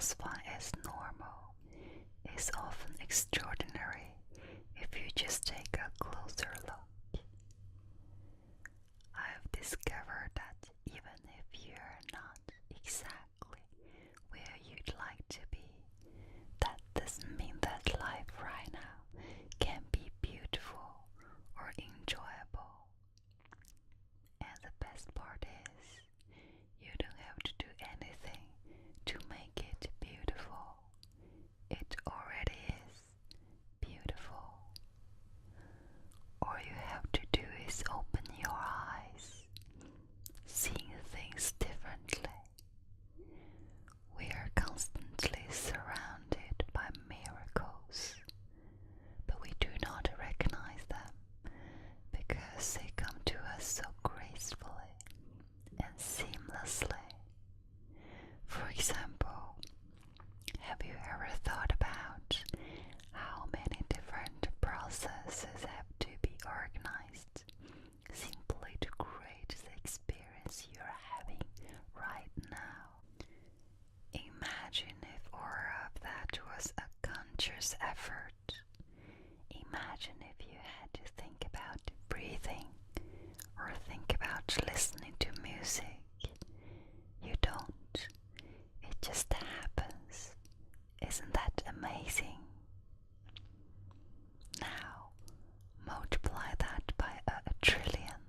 classify as normal is often extraordinary if you just take a closer look. I've discovered that even if you're not exactly where you'd like to be, that doesn't mean that life right now can't be beautiful or enjoyable. And the best part is, you don't have to do anything to make it beautiful. It already is beautiful. All you have to do is open your eyes, seeing things differently. We are constantly surrounded by miracles, but we do not recognize them because they come to us so gracefully and seamlessly. For example, have you ever thought about how many different processes have to be organized simply to create the experience you're having right now? Imagine if all of that was a conscious effort. Imagine if you had to think about breathing or think about listening to music. You don't. It just happens. Isn't that amazing? Now, multiply that by a trillion.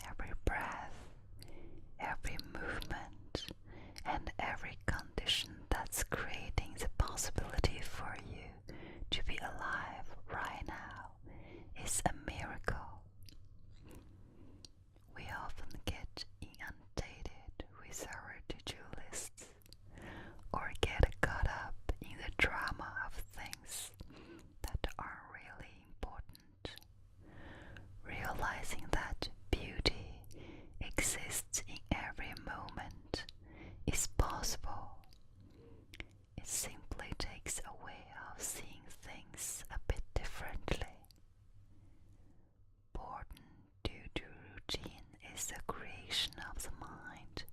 Every breath, every movement, and every condition that's creating the possibility for you to be alive right now is a miracle. We often get inundated with our to-do lists or get caught up in the drama of things that aren't really important. Realizing that beauty exists in every moment is possible. It simply takes a way of seeing things a bit differently. Boredom due to routine is a creation of the mind.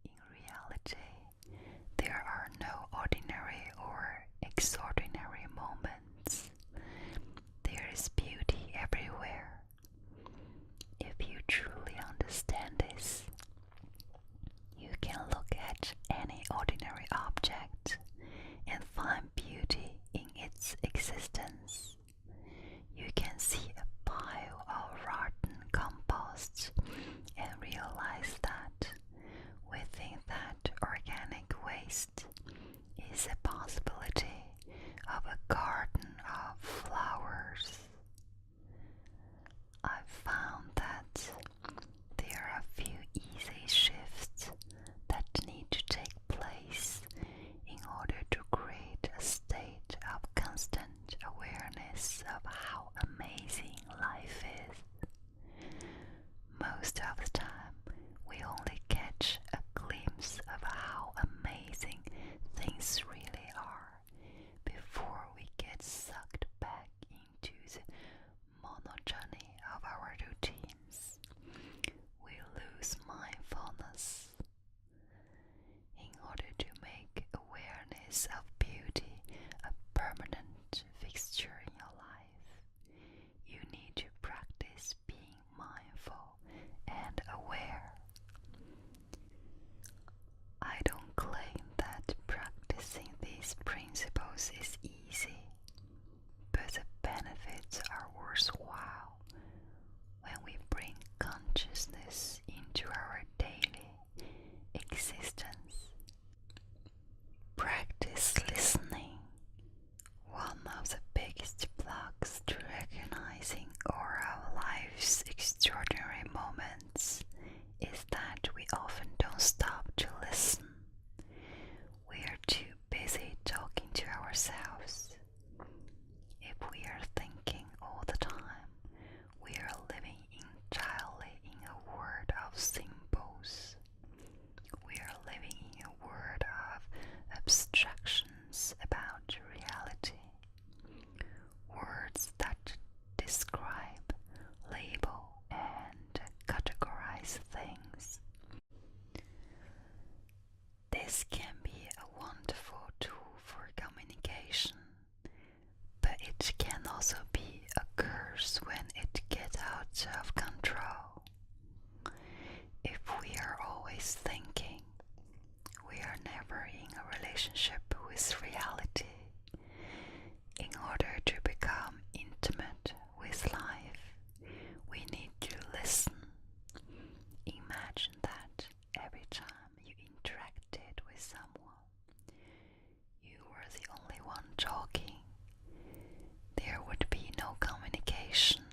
In reality, there are no ordinary or extraordinary moments. There is beauty everywhere. If you truly understand this, you can look at any ordinary object and find beauty in its existence. You can see a pile of rotten compost and realize that within that organic waste is a possibility of a garden of flowers. I've found that there are a few easy shifts that need to take place in order to create a state of constant awareness of how amazing life is. Most of the time, we only catch a glimpse of how amazing things really are before we get sucked back into the monotony of our routines. We lose mindfulness. In order to make awareness of beauty a permanent fixture in your life, you need to practice being mindful and aware. I don't claim that practicing these principles is easy, but the benefits are worthwhile when we bring consciousness into our daily existence. Practice listening. One of the biggest blocks to recognizing all our life's extraordinary moments is that we often don't stop to listen. We are too busy talking to ourselves. This can be a wonderful tool for communication, but it can also be a curse when it gets out of control. If we are always thinking we are never in a relationship with reality, in order to become intimate with life, we need to listen. Imagine that every time you interacted with someone, you were the only one talking. There would be no communication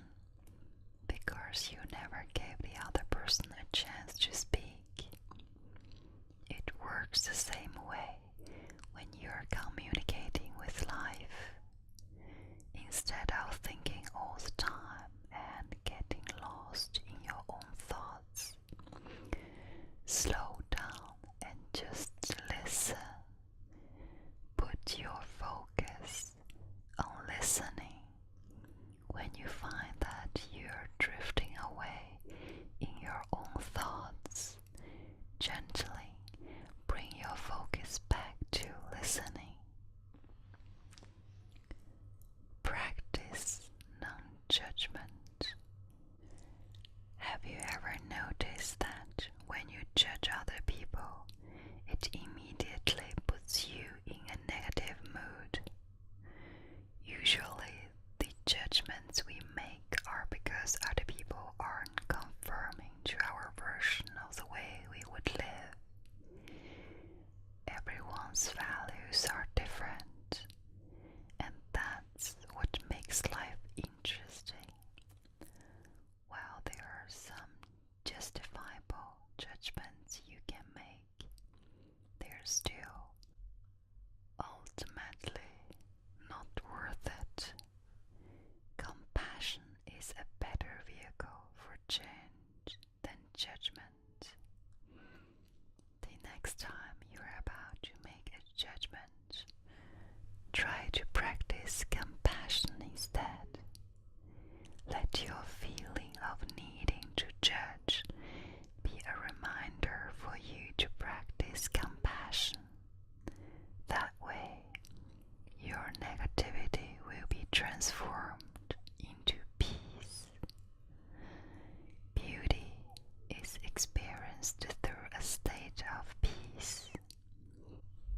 because you never gave the other person a chance to speak. It works the same way when you're communicating with life. Instead of thinking all the time and getting lost in your own thoughts, slow down and just listen. Put your focus on listening. When you find that you're drifting away in your own thoughts, gently bring your focus back to listening. Practice non-judgment. Have you ever noticed that when you judge other people, it immediately puts you in a negative mood? Usually, the judgments we make are because other people aren't conforming to our version of the way we would live. Everyone's values are different, and that's what makes life interesting. While there are some justifiable judgments you can make, they're still ultimately not worth it. Compassion is a better vehicle for change than judgment. The next time you're about to make a judgment, try to practice compassion instead. Let your feeling of needing to judge be a reminder for you to practice compassion. That way, your negativity will be transformed into peace. Beauty is experienced through a state of peace,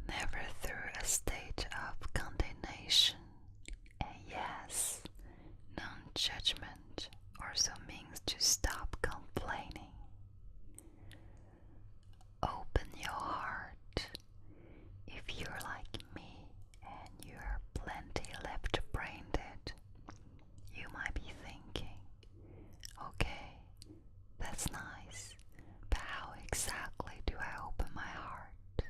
never through a state of condemnation. And yes, non-judgment also means to stop complaining. Open your heart. If you're like me and you're plenty left-brained, you might be thinking, okay, that's nice, but how exactly do I open my heart?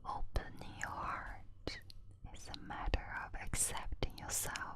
Opening your heart is a matter of accepting yourself